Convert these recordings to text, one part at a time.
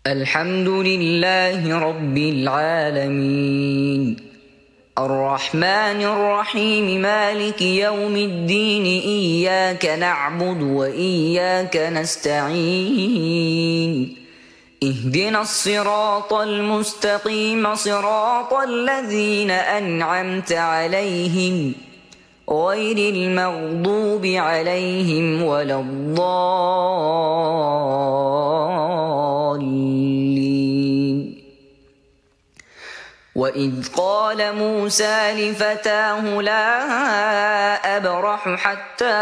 الحمد لله رب العالمين الرحمن الرحيم مالك يوم الدين إياك نعبد وإياك نستعين اهدنا الصراط المستقيم صراط الذين أنعمت عليهم غير المغضوب عليهم ولا الضالين. وإذ قال موسى لفتاه لا أبرح حتى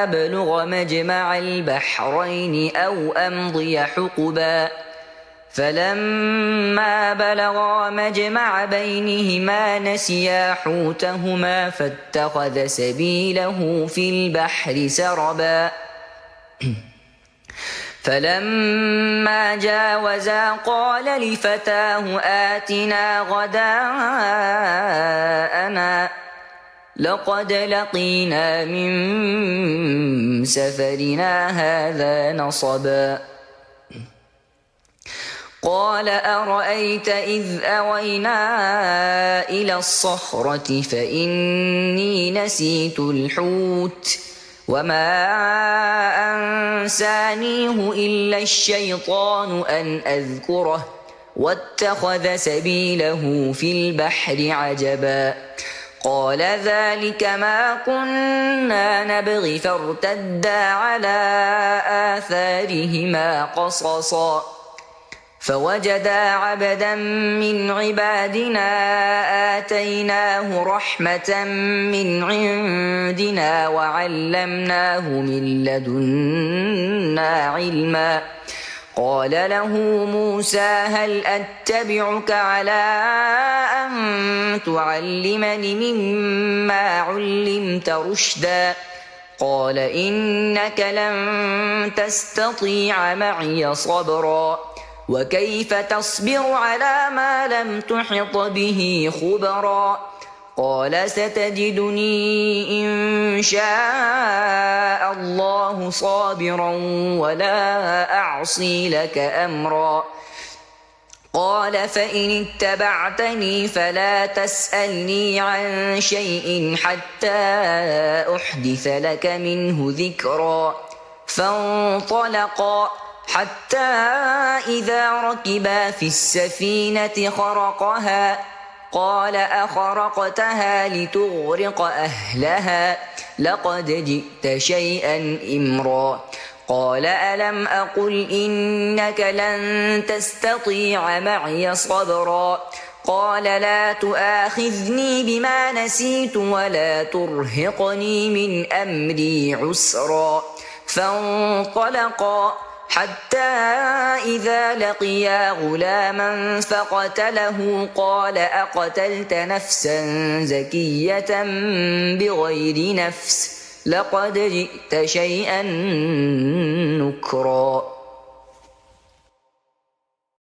أبلغ مجمع البحرين أو أمضي حقبا فلما بلغا مجمع بينهما نسيا حوتهما فاتخذ سبيله في البحر سربا فلما جاوزا قال لفتاه آتنا غداءنا لقد لقينا من سفرنا هذا نصبا قال أرأيت إذ أوينا إلى الصخرة فإني نسيت الحوت وما أنسانيه إلا الشيطان أن أذكره واتخذ سبيله في البحر عجبا قال ذلك ما كنا نبغي فارتدا على آثارهما قصصا فوجدا عبدا من عبادنا آتيناه رحمة من عندنا وعلمناه من لدنا علما قال له موسى هل أتبعك على أن تعلمني مما علمت رشدا قال إنك لن تستطيع معي صبرا وكيف تصبر على ما لم تحط به خبرا قال ستجدني إن شاء الله صابرا ولا أعصي لك أمرا قال فإن اتبعتني فلا تسألني عن شيء حتى أحدث لك منه ذكرا فانطلقا حتى إذا ركبا في السفينة خرقها قال أخرقتها لتغرق أهلها لقد جئت شيئا إمرا قال ألم أقل إنك لن تستطيع معي صبرا قال لا تؤاخذني بما نسيت ولا ترهقني من أمري عسرا فانطلقا حتى إذا لقيا غلاما فقتله قال أقتلت نفسا زكية بغير نفس لقد جئت شيئا نكرا